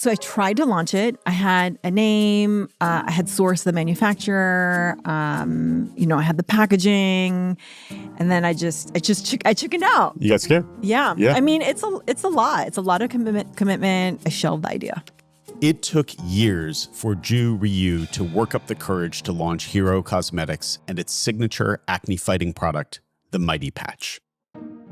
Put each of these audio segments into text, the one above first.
So I tried to launch it. I had a name. I had sourced the manufacturer. I had the packaging, and then I chickened out. You got scared? Yeah. Yeah. I mean, it's a lot. It's a lot of commitment. I shelved the idea. It took years for Ju Rhyu to work up the courage to launch Hero Cosmetics and its signature acne-fighting product, the Mighty Patch.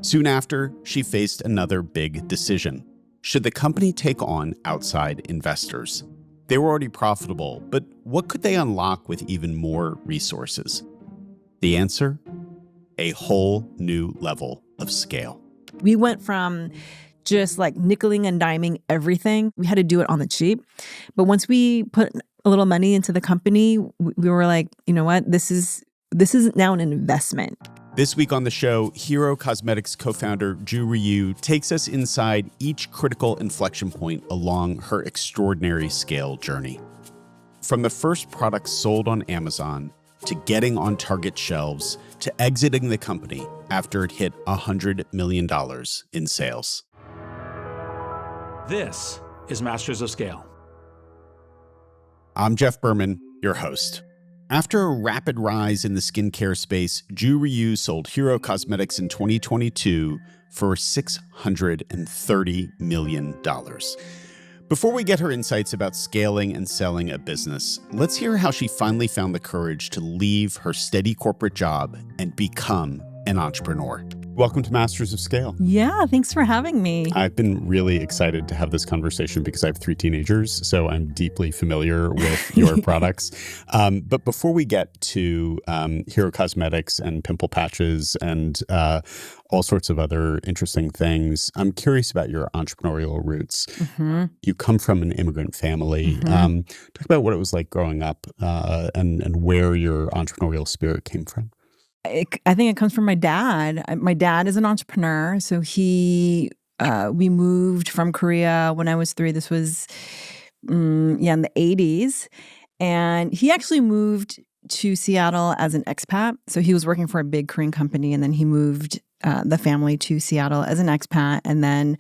Soon after, she faced another big decision. Should the company take on outside investors? They were already profitable, but what could they unlock with even more resources? The answer? A whole new level of scale. We went from just like nickeling and diming everything. We had to do it on the cheap. But once we put a little money into the company, we were like, you know what? This is now an investment. This week on the show, Hero Cosmetics co-founder Ju Rhyu takes us inside each critical inflection point along her extraordinary scale journey. From the first products sold on Amazon, to getting on Target shelves, to exiting the company after it hit $100 million in sales. This is Masters of Scale. I'm Jeff Berman, your host. After a rapid rise in the skincare space, Ju Rhyu sold Hero Cosmetics in 2022 for $630 million. Before we get her insights about scaling and selling a business, let's hear how she finally found the courage to leave her steady corporate job and become an entrepreneur. Welcome to Masters of Scale. Yeah, thanks for having me. I've been really excited to have this conversation because I have 3 teenagers, so I'm deeply familiar with your products. But before we get to Hero Cosmetics and pimple patches and all sorts of other interesting things, I'm curious about your entrepreneurial roots. Mm-hmm. You come from an immigrant family. Mm-hmm. Talk about what it was like growing up and where your entrepreneurial spirit came from. I think it comes from my dad. My dad is an entrepreneur. So we moved from Korea when I was 3. This was, in the 80s. And he actually moved to Seattle as an expat. So he was working for a big Korean company. And then he moved the family to Seattle as an expat. And then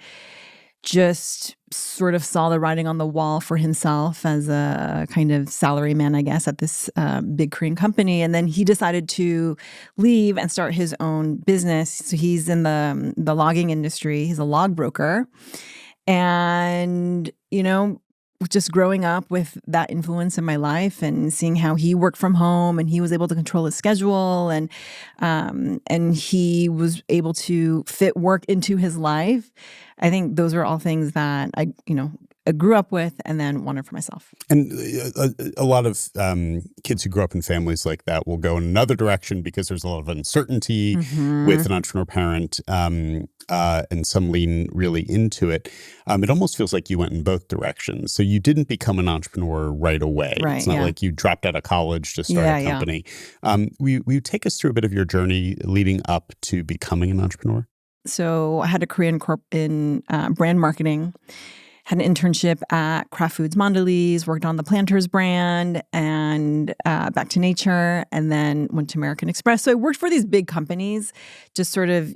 just sort of saw the writing on the wall for himself as a kind of salaryman, I guess, at this big Korean company. And then he decided to leave and start his own business. So he's in the logging industry. He's a log broker. And, just growing up with that influence in my life and seeing how he worked from home and he was able to control his schedule and he was able to fit work into his life. I think those are all things that I grew up with and then wanted for myself. And a lot of kids who grow up in families like that will go in another direction because there's a lot of uncertainty with an entrepreneur parent, and some lean really into it. It almost feels like you went in both directions. So you didn't become an entrepreneur right away. Right, it's not like you dropped out of college to start a company. Will you take us through a bit of your journey leading up to becoming an entrepreneur? So I had a career in brand marketing. Had an internship at Kraft Foods Mondelez, worked on the Planters brand and Back to Nature, and then went to American Express. So I worked for these big companies, just sort of,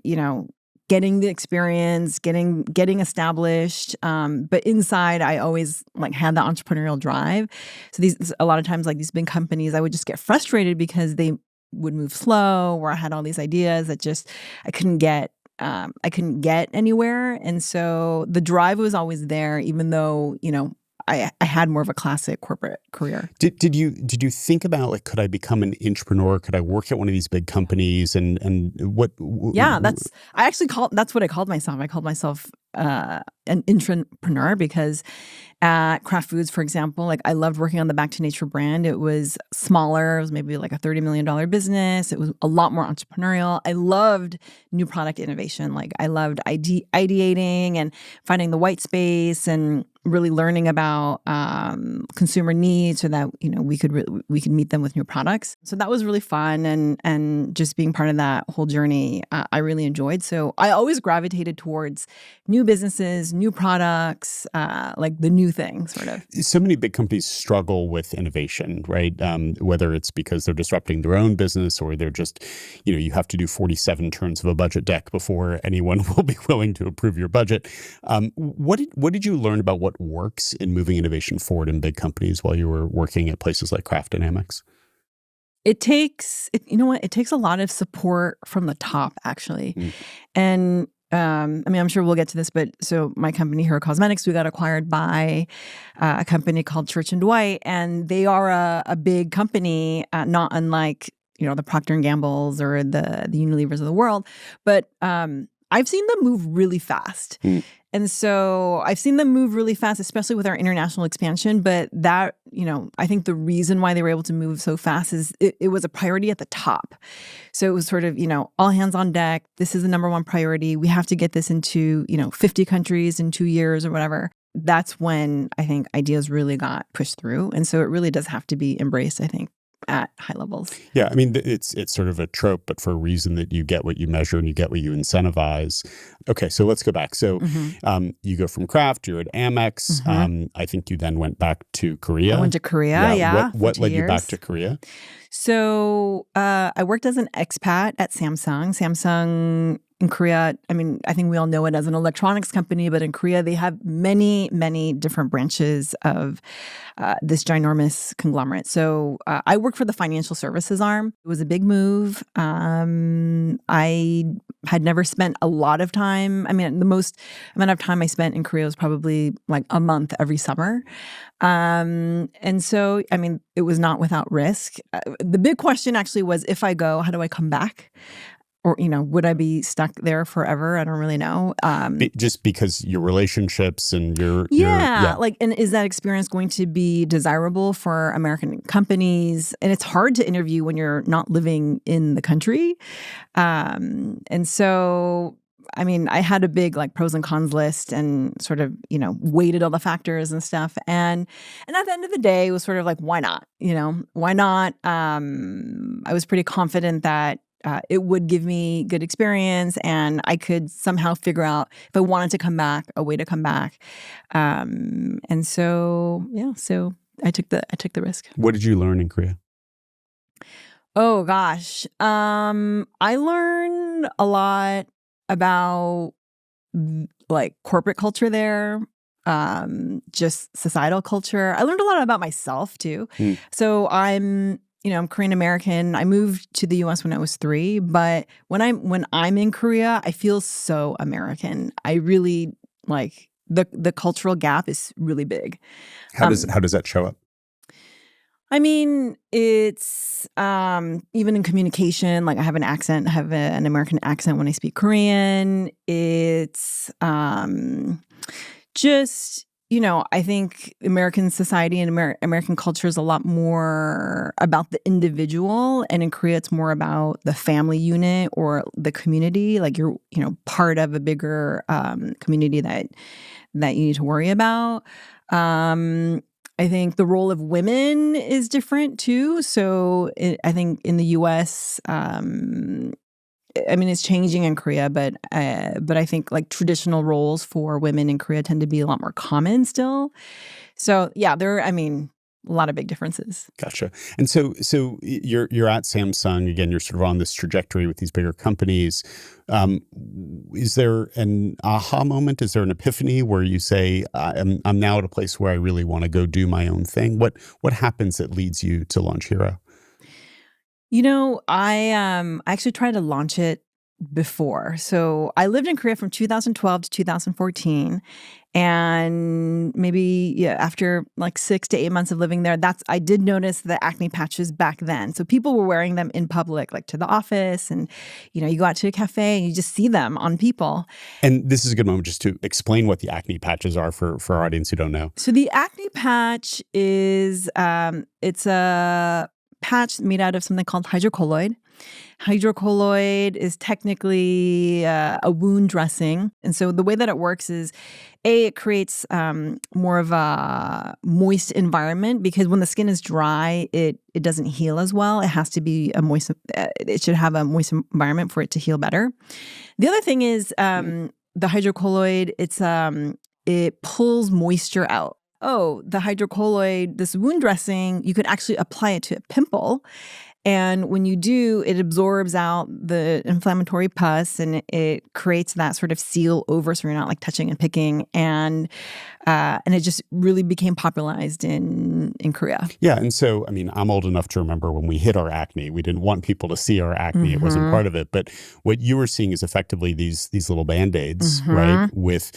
getting the experience, getting established. But inside, I always had the entrepreneurial drive. So a lot of times, these big companies, I would just get frustrated because they would move slow, or I had all these ideas that just I couldn't get anywhere. And so the drive was always there, even though, I had more of a classic corporate career. Did you think about could I become an entrepreneur? Could I work at one of these big companies? And what? Yeah, that's what I called myself. I called myself an entrepreneur because at Kraft Foods, for example, I loved working on the Back to Nature brand. It was smaller. It was maybe a $30 million business. It was a lot more entrepreneurial. I loved new product innovation. I loved ideating and finding the white space and really learning about consumer needs so that we could meet them with new products. So that was really fun, and just being part of that whole journey, I really enjoyed. So I always gravitated towards new businesses, new products, the new thing, sort of. So many big companies struggle with innovation, right? Whether it's because they're disrupting their own business or they're just, you have to do 47 turns of a budget deck before anyone will be willing to approve your budget. What did you learn about what what works in moving innovation forward in big companies while you were working at places like Kraft Dynamics? You know what? It takes a lot of support from the top, actually. Mm. And I mean, I'm sure we'll get to this, but so my company, Hero Cosmetics, we got acquired by a company called Church and Dwight, and they are a big company, not unlike the Procter and Gamble's or the Unilevers of the world. But I've seen them move really fast. Mm. And so I've seen them move really fast, especially with our international expansion. But that, I think the reason why they were able to move so fast is it was a priority at the top. So it was sort of, all hands on deck. This is the number one priority. We have to get this into, 50 countries in 2 years or whatever. That's when I think ideas really got pushed through. And so it really does have to be embraced, I think, at high levels. Yeah, I mean, it's sort of a trope, but for a reason that you get what you measure and you get what you incentivize. Okay, so let's go back. So you go from Kraft, you're at Amex. I think you then went back to Korea. I went to Korea, yeah. What led you back to Korea? So I worked as an expat at Samsung. Samsung in Korea, I mean, I think we all know it as an electronics company, but in Korea, they have many, many different branches of this ginormous conglomerate. So I worked for the financial services arm. It was a big move. I had never spent a lot of time. I mean, the most amount of time I spent in Korea was probably like a month every summer. And so, I mean, it was not without risk. The big question actually was, if I go, how do I come back? Or, would I be stuck there forever? I don't really know. Just because your relationships and your and is that experience going to be desirable for American companies? And it's hard to interview when you're not living in the country. And so, I mean, I had a big pros and cons list and sort of, weighted all the factors and stuff. And at the end of the day, it was sort of like, why not? Why not? I was pretty confident that it would give me good experience, and I could somehow figure out if I wanted to come back, a way to come back. And so, so I took the risk. What did you learn in Korea? Oh gosh, I learned a lot about corporate culture there, just societal culture. I learned a lot about myself too. So I'm Korean American. I moved to the U.S. when I was 3, but when I'm in Korea, I feel so American. I really the cultural gap is really big. How does that show up? I mean, it's even in communication. I have an accent. I have an American accent when I speak Korean. It's just. I think American society and American culture is a lot more about the individual. And in Korea, it's more about the family unit or the community. You're, part of a bigger community that you need to worry about. I think the role of women is different too. So I think in the U.S., I mean, it's changing in Korea, but I think traditional roles for women in Korea tend to be a lot more common still. So yeah, there are, a lot of big differences. Gotcha. And so you're at Samsung again. You're sort of on this trajectory with these bigger companies. Is there an aha moment? Is there an epiphany where you say, I'm now at a place where I really want to go do my own thing? What happens that leads you to launch Hero? I actually tried to launch it before. So I lived in Korea from 2012 to 2014. And maybe after 6 to 8 months of living there, I did notice the acne patches back then. So people were wearing them in public, to the office, and you go out to a cafe and you just see them on people. And this is a good moment just to explain what the acne patches are for our audience who don't know. So the acne patch is it's a patch made out of something called hydrocolloid. Hydrocolloid is technically a wound dressing. And so the way that it works is, it creates more of a moist environment, because when the skin is dry, it doesn't heal as well. It has to be it should have a moist environment for it to heal better. The other thing is the hydrocolloid, it pulls moisture out. The hydrocolloid, this wound dressing, you could actually apply it to a pimple, And when you do, it absorbs out the inflammatory pus and it creates that sort of seal over, so you're not like touching and picking. And it just really became popularized in Korea. Yeah. And so, I mean, I'm old enough to remember when we hit our acne, we didn't want people to see our acne. It wasn't part of it. But what you were seeing is effectively these little Band-Aids, right? With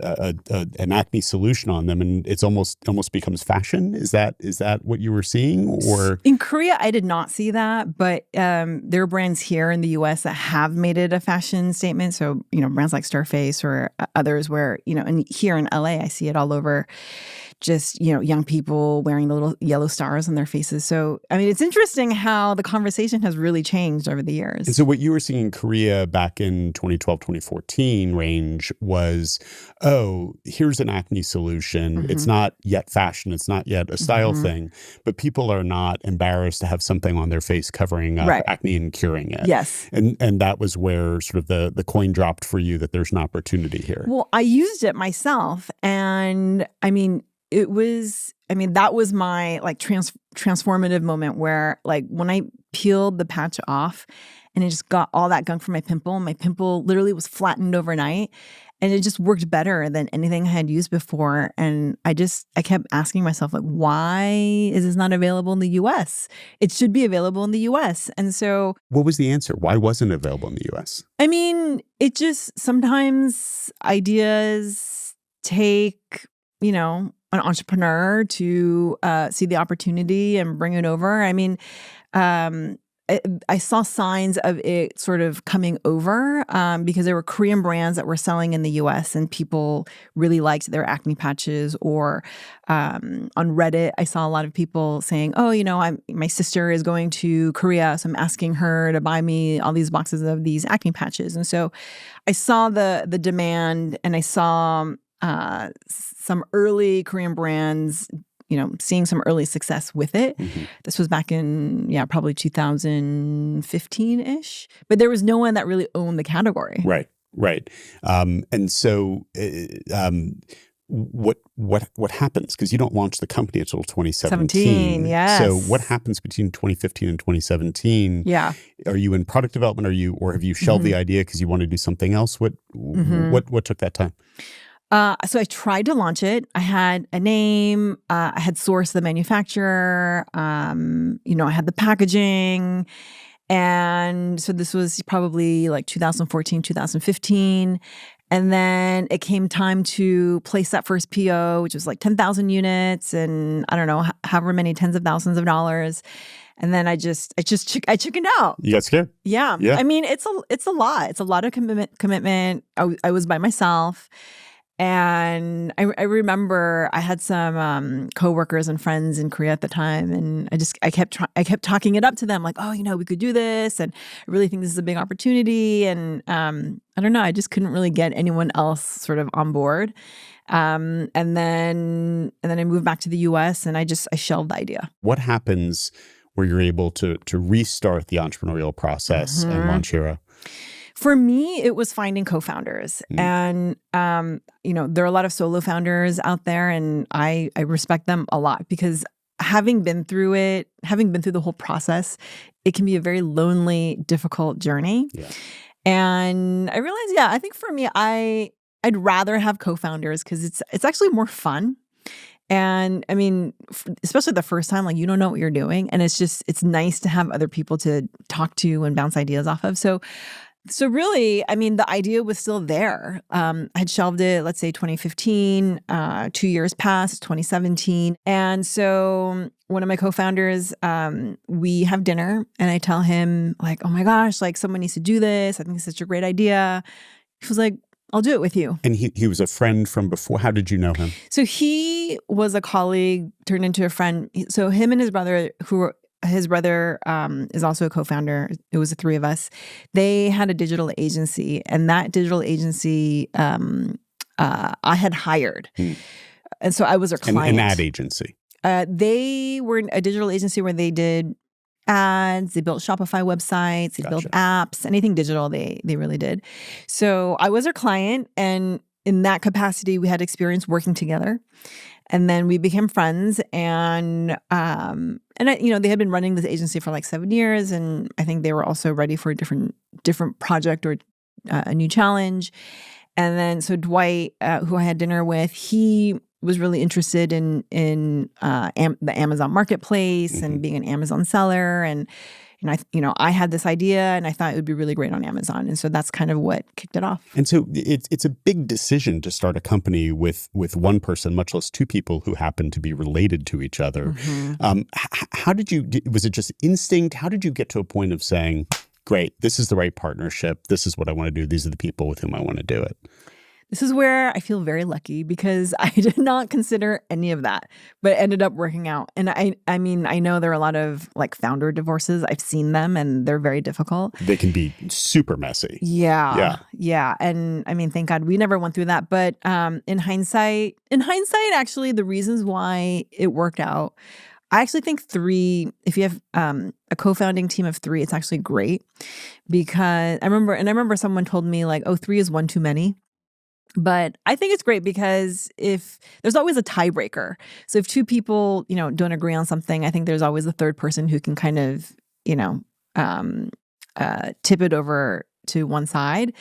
an acne solution on them. And it's almost becomes fashion. Is that what you were seeing? Or in Korea, I did not see that, but there are brands here in the US that have made it a fashion statement. So, brands like Starface or others where, and here in LA, I see it all over, just, young people wearing the little yellow stars on their faces. So, I mean, it's interesting how the conversation has really changed over the years. And so what you were seeing in Korea back in 2012, 2014 range was, oh, here's an acne solution. It's not yet fashion. It's not yet a style thing, but people are not embarrassed to have something on their face covering up acne and curing it. Yes. And that was where sort of the coin dropped for you that there's an opportunity here. Well, I used it myself. And I mean, that was my like transformative moment where like when I peeled the patch off and it just got all that gunk from my pimple literally was flattened overnight and it just worked better than anything I had used before. And I kept asking myself like, why is this not available in the US? It should be available in the US. And so what was the answer? Why wasn't it available in the US? I mean, it just sometimes ideas take, an entrepreneur to see the opportunity and bring it over. I mean, I saw signs of it sort of coming over because there were Korean brands that were selling in the US and people really liked their acne patches. Or on Reddit, I saw a lot of people saying, oh, my sister is going to Korea, so I'm asking her to buy me all these boxes of these acne patches. And so I saw the demand and I saw some early Korean brands, seeing some early success with it. This was back in, probably 2015-ish. But there was no one that really owned the category. Right. And so what happens? Because you don't launch the company until 2017. Yes. So what happens between 2015 and 2017? Yeah. Are you in product development? Or have you shelved the idea because you want to do something else? What took that time? So I tried to launch it. I had a name. I had sourced the manufacturer. I had the packaging. And so this was probably like 2014, 2015. And then it came time to place that first PO, which was like 10,000 units and I don't know, however many tens of thousands of dollars. And then I chickened out. You got scared? Yeah. I mean, it's a lot. It's a lot of commitment. I was by myself. And I remember I had some coworkers and friends in Korea at the time, and I kept talking it up to them, like, oh, we could do this, and I really think this is a big opportunity. And I don't know, I just couldn't really get anyone else sort of on board. And then I moved back to the US, and I shelved the idea. What happens where you're able to restart the entrepreneurial process and launch Hero? For me, it was finding co-founders. And, there are a lot of solo founders out there, and I respect them a lot because having been through the whole process, it can be a very lonely, difficult journey. Yeah. And I realized, I think for me, I'd rather have co-founders because it's actually more fun. And I mean, especially the first time, like you don't know what you're doing. And it's nice to have other people to talk to and bounce ideas off of. So really, I mean, the idea was still there. I had shelved it, let's say 2015, 2 years passed, 2017. And so one of my co-founders, we have dinner and I tell him like, oh my gosh, like someone needs to do this. I think it's such a great idea. He was like, I'll do it with you. And he was a friend from before. How did you know him? So he was a colleague, turned into a friend. So him and his brother, his brother is also a co-founder. It was the three of us. They had a digital agency, and that digital agency I had hired. And so I was their client. An ad agency. They were a digital agency where they did ads, they built Shopify websites, they built apps, anything digital they really did. So I was their client, and in that capacity, we had experience working together. And then we became friends, and they had been running this agency for like 7 years, and I think they were also ready for a different project or a new challenge. And then so Dwight, who I had dinner with, he was really interested in the Amazon marketplace and being an Amazon seller, and I had this idea and I thought it would be really great on Amazon. And so that's kind of what kicked it off. And so it's a big decision to start a company with one person, much less two people who happen to be related to each other. How did you, was it just instinct? How did you get to a point of saying, great, this is the right partnership. This is what I want to do. These are the people with whom I want to do it. This is where I feel very lucky because I did not consider any of that, but it ended up working out. And I mean, I know there are a lot of like founder divorces. I've seen them and they're very difficult. They can be super messy. Yeah. And I mean, thank God we never went through that. But in hindsight, actually, the reasons why it worked out, I actually think if you have a co-founding team of 3, it's actually great because I remember someone told me like, oh, 3 is one too many. But I think it's great because if there's always a tiebreaker. So if 2 people, don't agree on something, I think there's always a third person who can kind of, tip it over to one side.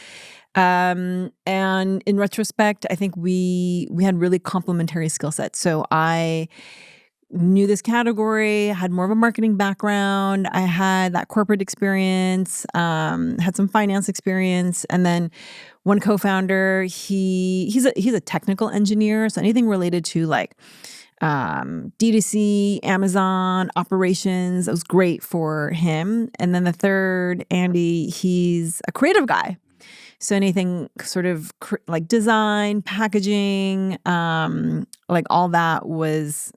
And in retrospect, I think we had really complementary skill sets. So I knew this category, had more of a marketing background. I had that corporate experience, had some finance experience, and then one co-founder, he's a technical engineer, so anything related to like D2C, Amazon operations, it was great for him. And then the third, Andy, he's a creative guy. So anything sort of like design, packaging, like all that was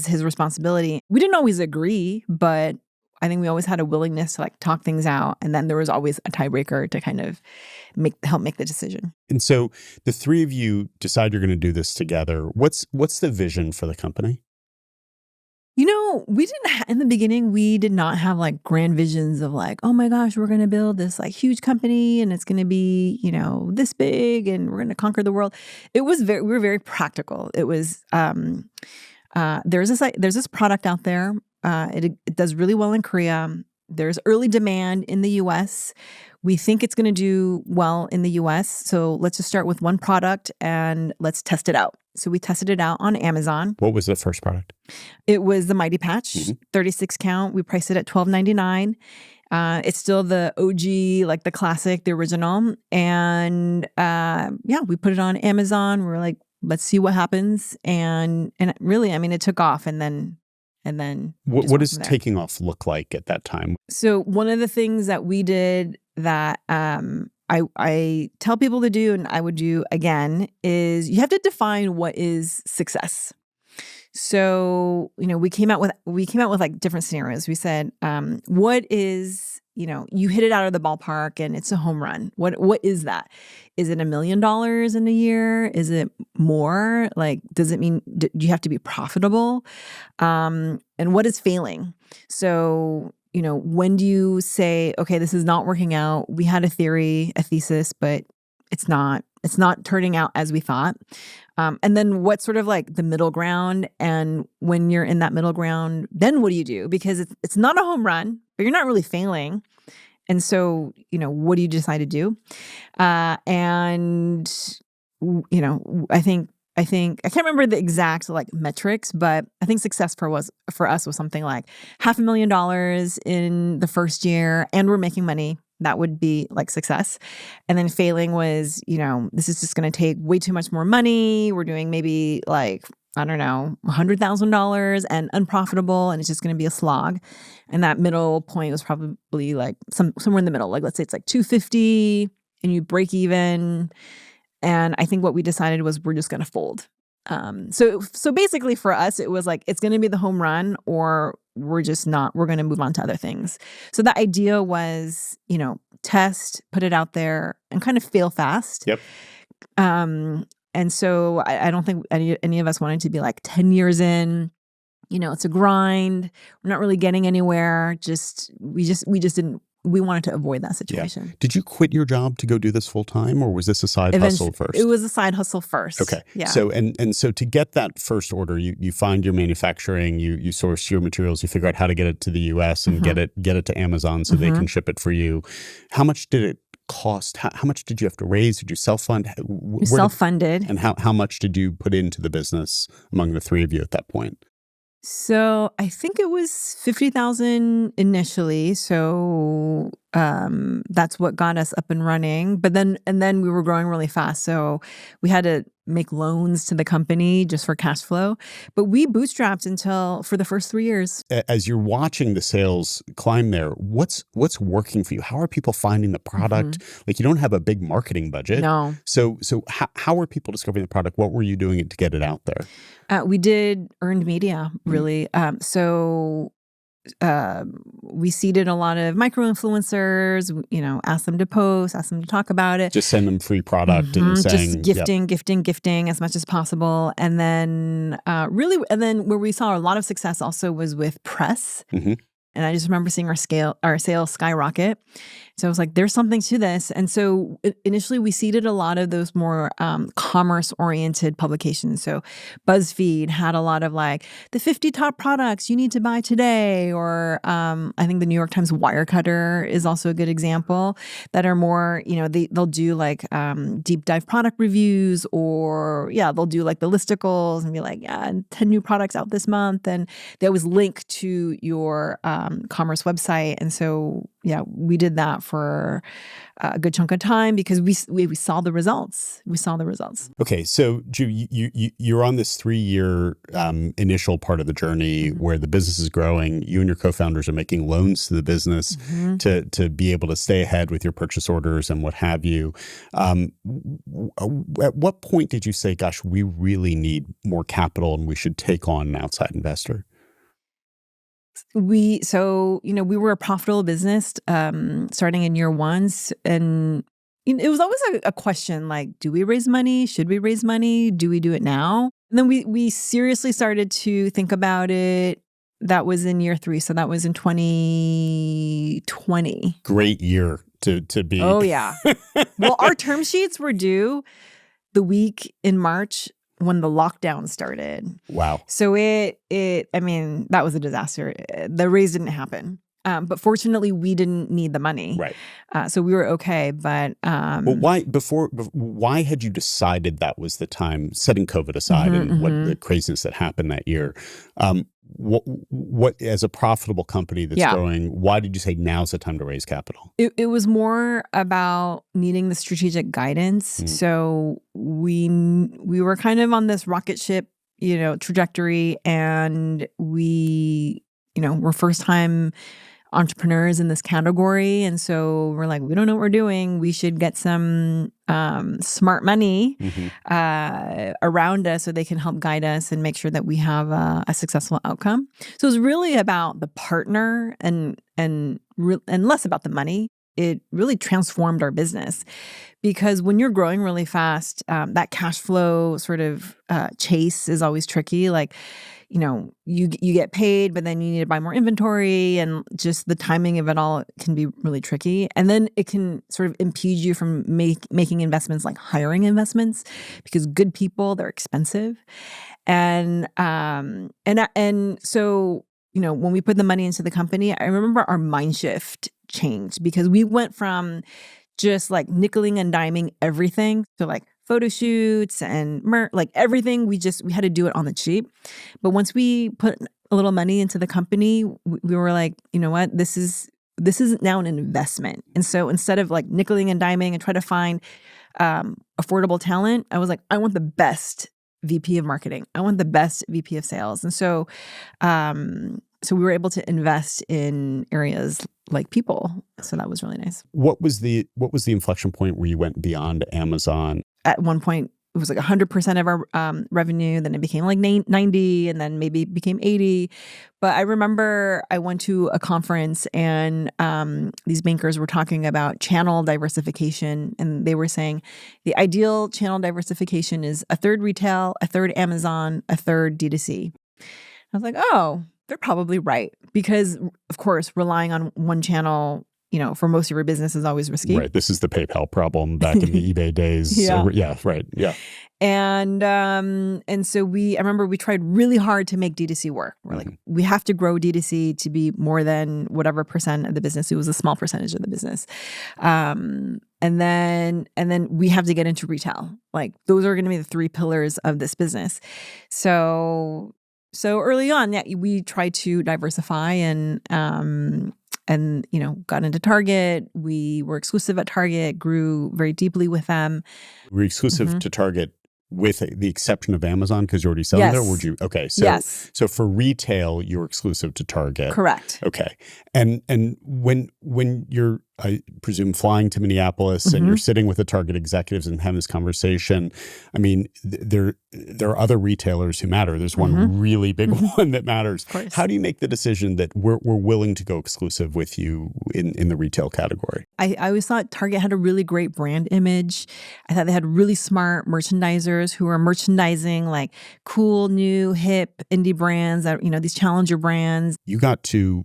his responsibility. We didn't always agree, but I think we always had a willingness to like talk things out. And then there was always a tiebreaker to kind of help make the decision. And so the 3 of you decide you're going to do this together. What's the vision for the company? We didn't, in the beginning, we did not have like grand visions of like, oh my gosh, we're going to build this like huge company and it's going to be, this big and we're going to conquer the world. We were very practical. It was, there's this product out there. It does really well in Korea. There's early demand in the US. We think it's going to do well in the US. So let's just start with one product and let's test it out. So we tested it out on Amazon. What was the first product? It was the Mighty Patch, 36 count. We priced it at $12.99. It's still the OG, like the classic, the original. And we put it on Amazon. We were like, let's see what happens. And really, I mean, it took off and then what does taking off look like at that time? So one of the things that we did that I tell people to do, and I would do again, is you have to define what is success. So, we came out with like different scenarios. We said, what is, you hit it out of the ballpark and it's a home run. What is that? Is it $1 million in a year? Is it more? Like, does it mean, do you have to be profitable? And what is failing? So, when do you say, okay, this is not working out? We had a thesis, but it's not turning out as we thought. And then what's sort of like the middle ground? And when you're in that middle ground, then what do you do? Because it's not a home run, but you're not really failing. And so, what do you decide to do? I think I can't remember the exact like metrics, but I think success for us was something like $500,000 in the first year, and we're making money. That would be like success. And then failing was, this is just going to take way too much more money. We're doing maybe like, I don't know, $100,000 and unprofitable, and it's just going to be a slog. And that middle point was probably like somewhere in the middle. Like, let's say it's like 250 and you break even. And I think what we decided was we're just going to fold. So basically for us, it was like, it's going to be the home run or we're going to move on to other things. So the idea was, test, put it out there and kind of fail fast. Yep. And so I don't think any of us wanted to be like 10 years in, it's a grind. We're not really getting anywhere. We just didn't we wanted to avoid that situation. Did you quit your job to go do this full time, or was this a side hustle first? It was a side hustle first. Okay. Yeah. So so to get that first order, you find your manufacturing, you source your materials, you figure out how to get it to the US and get it to Amazon so they can ship it for you. How much did it cost? How much did you have to raise? Did you self-fund? We self-funded. And how much did you put into the business among the three of you at that point? So I think it was 50,000 initially. So that's what got us up and running. But then we were growing really fast. So we had to make loans to the company just for cash flow. But we bootstrapped for the first 3 years. As you're watching the sales climb there, what's working for you? How are people finding the product? Like, you don't have a big marketing budget. No. So how are people discovering the product? What were you doing to get it out there? We did earned media, really. We seeded a lot of micro-influencers, asked them to post, asked them to talk about it. Just send them free product and saying— Just gifting as much as possible. And then where we saw a lot of success also was with press. And I just remember seeing our sales skyrocket. So I was like, there's something to this. And so initially we seeded a lot of those more commerce-oriented publications. So BuzzFeed had a lot of like the 50 top products you need to buy today. Or I think the New York Times Wirecutter is also a good example, that are more, they'll do like deep dive product reviews, or they'll do like the listicles and be like, 10 new products out this month. And they always link to your commerce website. And so, we did that for a good chunk of time because we saw the results. Okay, so Ju, you're on this 3-year initial part of the journey where the business is growing. You and your co-founders are making loans to the business to be able to stay ahead with your purchase orders and what have you. At what point did you say, gosh, we really need more capital and we should take on an outside investor? We were a profitable business starting in year 1, and it was always a question like, do we raise money? Should we raise money? Do we do it now? And then we seriously started to think about it. That was in year 3, so that was in 2020. Great year to be. Oh yeah. Well, our term sheets were due the week in March when the lockdown started. Wow. So that was a disaster. The raise didn't happen. But fortunately, we didn't need the money. Right. So we were okay. But well, why had you decided that was the time, setting COVID aside and what the craziness that happened that year? What as a profitable company that's growing, why did you say now's the time to raise capital? It was more about needing the strategic guidance. So we were kind of on this rocket ship, trajectory, and we, we're first time entrepreneurs in this category. And so we're like, we don't know what we're doing. We should get some smart money around us so they can help guide us and make sure that we have a successful outcome. So it's really about the partner and less about the money. It really transformed our business because when you're growing really fast, that cash flow sort of chase is always tricky. Like, you get paid, but then you need to buy more inventory, and just the timing of it all can be really tricky. And then it can sort of impede you from making investments like hiring investments, because good people, they're expensive. And so, when we put the money into the company, I remember our mind shift changed because we went from just like nickeling and diming everything to like photo shoots and like everything. We had to do it on the cheap. But once we put a little money into the company, we were like, you know what, this is now an investment. And so instead of like nickeling and diming and try to find affordable talent, I was like, I want the best VP of marketing. I want the best VP of sales. And so we were able to invest in areas like people. So that was really nice. What was the inflection point where you went beyond Amazon? At one point, it was like 100% of our revenue. Then it became like 90, and then maybe it became 80. But I remember I went to a conference, and these bankers were talking about channel diversification. And they were saying the ideal channel diversification is a third retail, a third Amazon, a third D2C. I was like, oh, they're probably right. Because, of course, relying on one channel, for most of your business is always risky. Right. This is the PayPal problem back in the eBay days. Yeah. Yeah. Right. Yeah. And so I remember we tried really hard to make D2C work. We're like, we have to grow D2C to be more than whatever percent of the business. It was a small percentage of the business. And then we have to get into retail. Like those are going to be the 3 pillars of this business. So early on, yeah, we tried to diversify and got into Target. We were exclusive at Target, grew very deeply with them. Were you exclusive to Target with the exception of Amazon because you're already selling there? Or would you? Okay. So, yes. So for retail, you're exclusive to Target. Correct. Okay. And when you're, I presume, flying to Minneapolis and you're sitting with the Target executives and having this conversation, I mean, there are other retailers who matter. There's one really big one that matters. How do you make the decision that we're willing to go exclusive with you in the retail category? I always thought Target had a really great brand image. I thought they had really smart merchandisers who were merchandising like cool, new, hip indie brands that, these challenger brands. You got to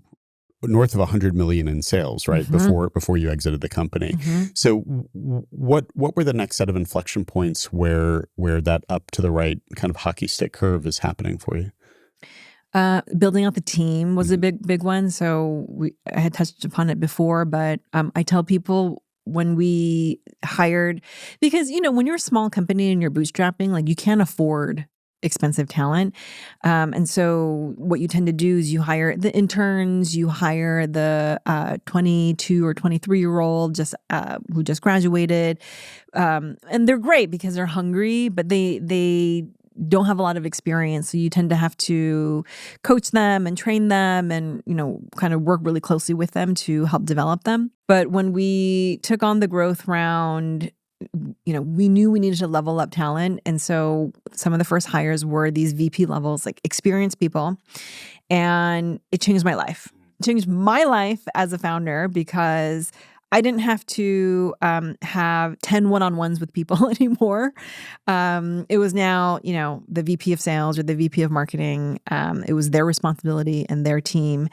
north of 100 million in sales, right? Before you exited the company. So what were the next set of inflection points where that up to the right kind of hockey stick curve is happening for you? Building out the team was a big one. So I had touched upon it before, but I tell people when we hired, because, when you're a small company and you're bootstrapping, like you can't afford expensive talent. And so what you tend to do is you hire the interns, you hire the 22 or 23-year-old who just graduated. And they're great because they're hungry, but they don't have a lot of experience. So you tend to have to coach them and train them and, kind of work really closely with them to help develop them. But when we took on the growth round, we knew we needed to level up talent. And so some of the first hires were these VP levels, like experienced people. And it changed my life. It changed my life as a founder because I didn't have to have 10 one-on-ones with people anymore. It was now, the VP of sales or the VP of marketing. It was their responsibility and their team.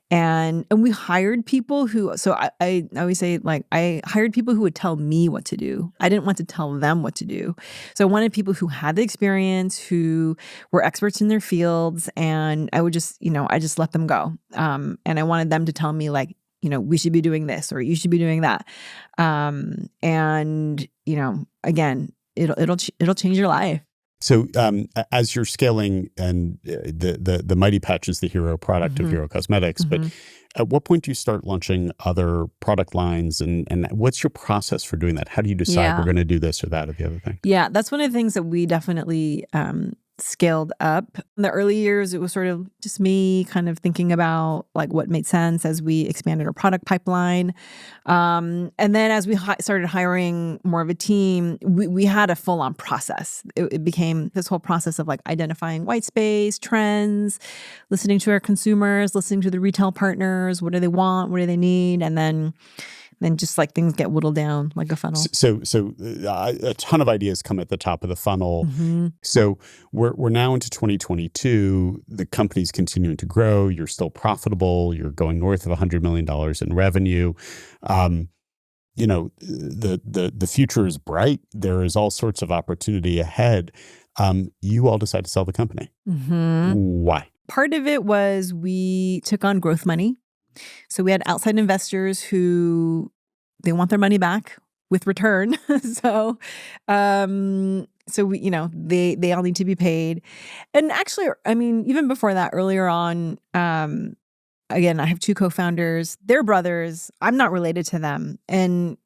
And we hired people who, so I always say, like, I hired people who would tell me what to do. I didn't want to tell them what to do. So I wanted people who had the experience, who were experts in their fields, and I would just, I just let them go. And I wanted them to tell me, like, we should be doing this or you should be doing that. And, again, it'll change your life. So as you're scaling, and the Mighty Patch is the hero product of Hero Cosmetics, but at what point do you start launching other product lines, and what's your process for doing that? How do you decide we're going to do this or that or the other thing? Yeah, that's one of the things that we definitely scaled up. In the early years, it was sort of just me kind of thinking about like what made sense as we expanded our product pipeline. And then as we started hiring more of a team, we had a full-on process. It became this whole process of like identifying white space, trends, listening to our consumers, listening to the retail partners. What do they want? What do they need? And then just like things get whittled down like a funnel. So a ton of ideas come at the top of the funnel. So we're now into 2022. The company's continuing to grow. You're still profitable. You're going north of $100 million in revenue. The future is bright. There is all sorts of opportunity ahead. You all decide to sell the company. Why? Part of it was we took on growth money. So we had outside investors who they want their money back with return. So we, they all need to be paid. And actually, I mean, even before that, earlier on, again, I have 2 co-founders. They're brothers. I'm not related to them. And,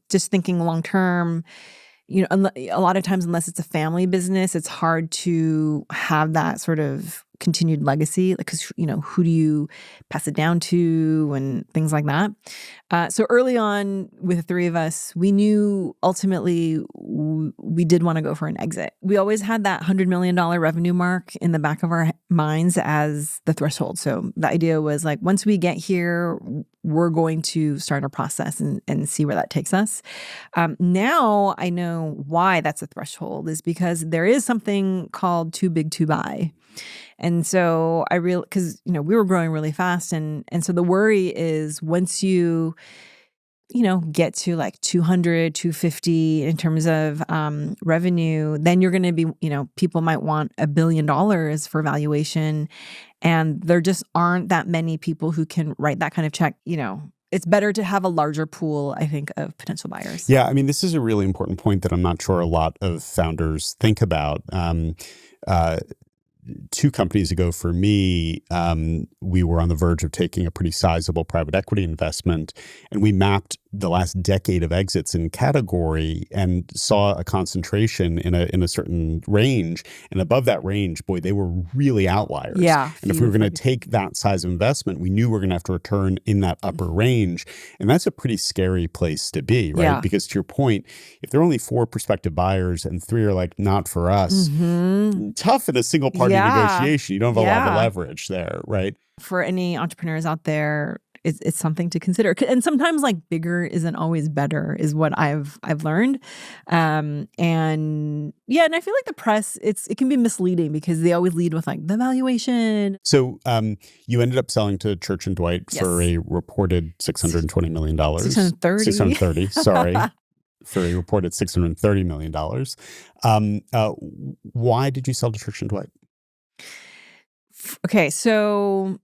just thinking long term, a lot of times, unless it's a family business, it's hard to have that sort of continued legacy, because, who do you pass it down to and things like that. So early on with the 3 of us, we knew ultimately we did want to go for an exit. We always had that $100 million revenue mark in the back of our minds as the threshold. So the idea was like, once we get here, we're going to start our process and see where that takes us. Now I know why that's a threshold, is because there is something called too big to buy. And so because we were growing really fast, and so the worry is once you get to like 200, 250 in terms of revenue, then you're going to be, people might want $1 billion for valuation. And there just aren't that many people who can write that kind of check. It's better to have a larger pool, I think, of potential buyers. Yeah, I mean, this is a really important point that I'm not sure a lot of founders think about. 2 companies ago for me, we were on the verge of taking a pretty sizable private equity investment, and we mapped the last decade of exits in category and saw a concentration in a certain range. And above that range, boy, they were really outliers. Yeah. And if we were going to take that size of investment, we knew we were going to have to return in that upper range. And that's a pretty scary place to be, right? Yeah. Because to your point, if there are only 4 prospective buyers and 3 are like, not for us, tough in a single party negotiation. You don't have a lot of leverage there, right? For any entrepreneurs out there, it's something to consider. And sometimes like bigger isn't always better is what I've learned. And I feel like the press, it can be misleading because they always lead with like the valuation. So you ended up selling to Church & Dwight for a reported $620 million. 630, sorry. For a reported $630 million. Why did you sell to Church & Dwight? Okay, so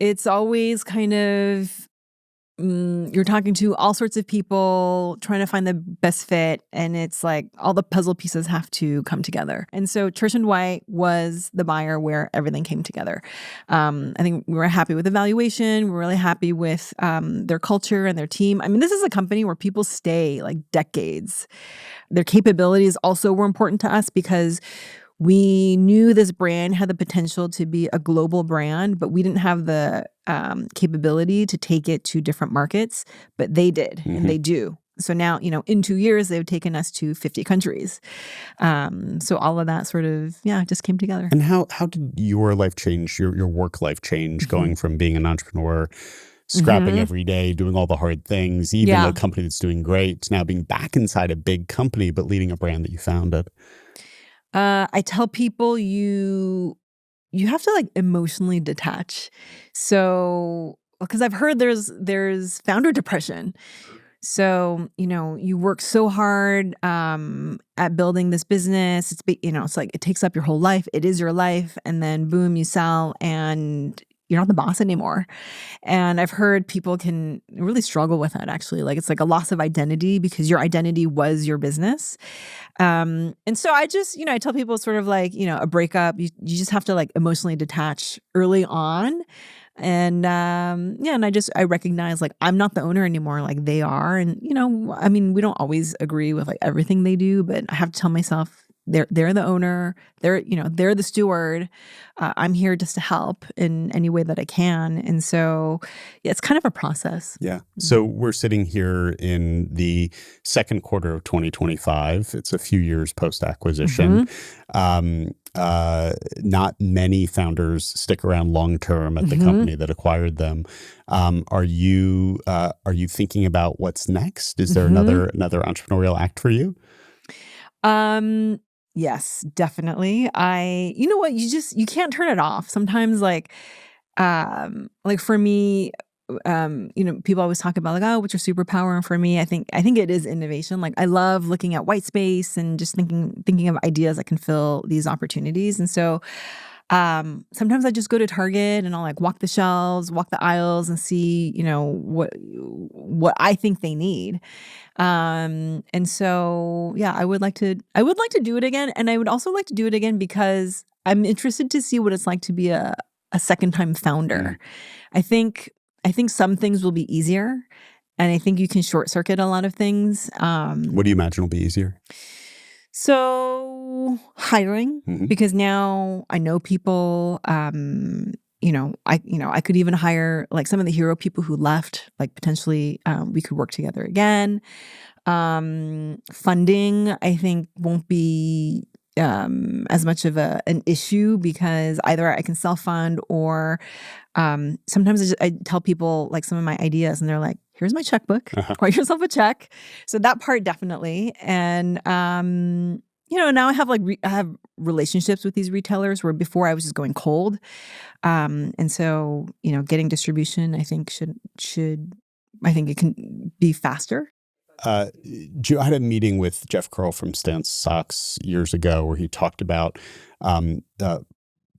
it's always kind of, you're talking to all sorts of people, trying to find the best fit. And it's like all the puzzle pieces have to come together. And so Church & Dwight was the buyer where everything came together. I think we were happy with the valuation. We were really happy with their culture and their team. I mean, this is a company where people stay like decades. Their capabilities also were important to us because we knew this brand had the potential to be a global brand, but we didn't have the capability to take it to different markets, but they did, and they do. So now, in 2 years, they've taken us to 50 countries. So all of that sort of, just came together. And how did your life change, your work life change, going from being an entrepreneur, scrapping every day, doing all the hard things, even a company that's doing great, to now being back inside a big company, but leading a brand that you founded? I tell people you have to like emotionally detach. So, because I've heard there's founder depression. So, you work so hard at building this business. It's like it takes up your whole life. It is your life. And then boom, you sell and you're not the boss anymore. And I've heard people can really struggle with that, actually. Like, it's like a loss of identity because your identity was your business. And so I just, I tell people it's sort of like, a breakup. You just have to like emotionally detach early on. And and I recognize like I'm not the owner anymore, like they are. And, I mean, we don't always agree with like everything they do, but I have to tell myself they're the owner, they're the steward. I'm here just to help in any way that I can. And so it's kind of a process. Yeah. So we're sitting here in the second quarter of 2025. It's a few years post-acquisition. Not many founders stick around long-term at the company that acquired them. Are you thinking about what's next? Is there another entrepreneurial act for you? Yes, definitely. You know what? You can't turn it off. Sometimes like for me, people always talk about like, oh, what's your superpower? And for me, I think it is innovation. Like I love looking at white space and just thinking of ideas that can fill these opportunities. And so sometimes I just go to Target and I'll like walk the shelves, walk the aisles and see, what I think they need. And so, I would like to do it again. And I would also like to do it again because I'm interested to see what it's like to be a second time founder. I think some things will be easier and I think you can short circuit a lot of things. What do you imagine will be easier? So hiring, because now I know people, I could even hire like some of the hero people who left, like potentially we could work together again. Funding, I think won't be as much of an issue because either I can self-fund or sometimes I tell people like some of my ideas and they're like, here's my checkbook, write yourself a check. So that part definitely. And, now I have I have relationships with these retailers where before I was just going cold. And so, getting distribution, I think should I think it can be faster. Ju, I had a meeting with Jeff Curl from Stance Socks years ago where he talked about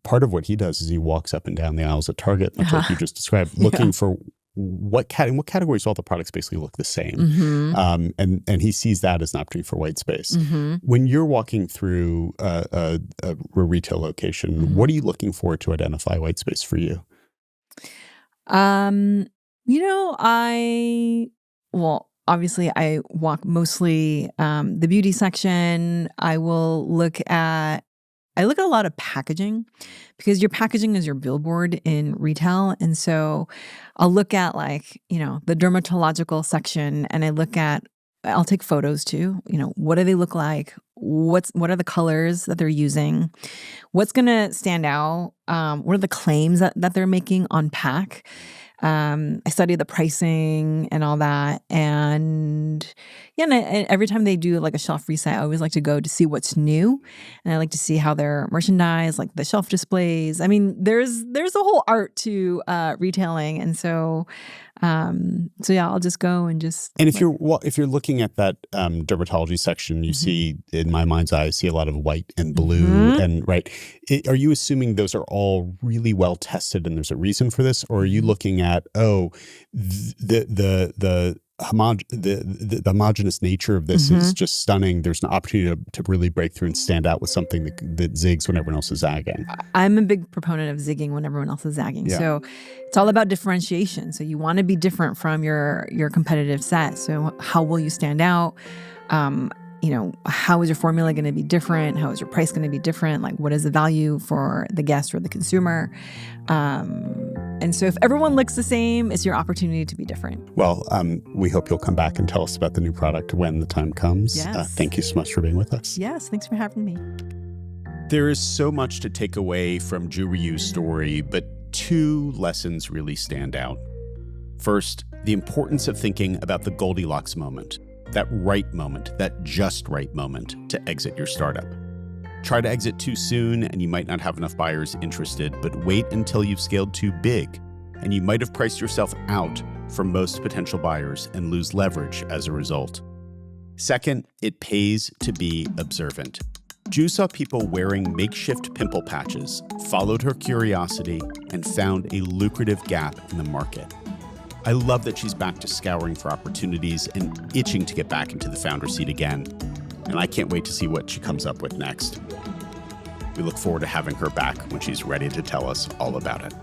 part of what he does is he walks up and down the aisles at Target, much like you just described, looking for what categories all the products basically look the same. And he sees that as an opportunity for white space. When you're walking through a retail location, what are you looking for to identify white space for you? Obviously I walk mostly the beauty section. I look at a lot of packaging, because your packaging is your billboard in retail. And so I'll look at the dermatological section, and I'll take photos too. What do they look like? What are the colors that they're using? What's going to stand out? What are the claims that they're making on pack? I study the pricing and all that. And and every time they do like a shelf reset, I always like to go to see what's new. And I like to see how they're merchandised, like the shelf displays. I mean, there's a whole art to retailing. And so I'll just go and just. And if you're looking at that dermatology section, you see, in my mind's eye, I see a lot of white and blue, and are you assuming those are all really well tested and there's a reason for this, or are you looking at the homogenous nature of this is just stunning? There's an opportunity to really break through and stand out with something that zigs when everyone else is zagging. I'm a big proponent of zigging when everyone else is zagging. Yeah. So it's all about differentiation. So you want to be different from your competitive set. So how will you stand out? How is your formula going to be different? How is your price going to be different? Like, what is the value for the guest or the consumer? And so if everyone looks the same, it's your opportunity to be different. Well, we hope you'll come back and tell us about the new product when the time comes. Yes. Thank you so much for being with us. Yes, thanks for having me. There is so much to take away from Ju Rhyu's story, but two lessons really stand out. First, the importance of thinking about the Goldilocks moment. That right moment, that just right moment to exit your startup. Try to exit too soon and you might not have enough buyers interested, but wait until you've scaled too big and you might have priced yourself out from most potential buyers and lose leverage as a result. Second, it pays to be observant. Ju saw people wearing makeshift pimple patches, followed her curiosity, and found a lucrative gap in the market. I love that she's back to scouring for opportunities and itching to get back into the founder seat again. And I can't wait to see what she comes up with next. We look forward to having her back when she's ready to tell us all about it.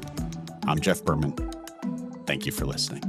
I'm Jeff Berman. Thank you for listening.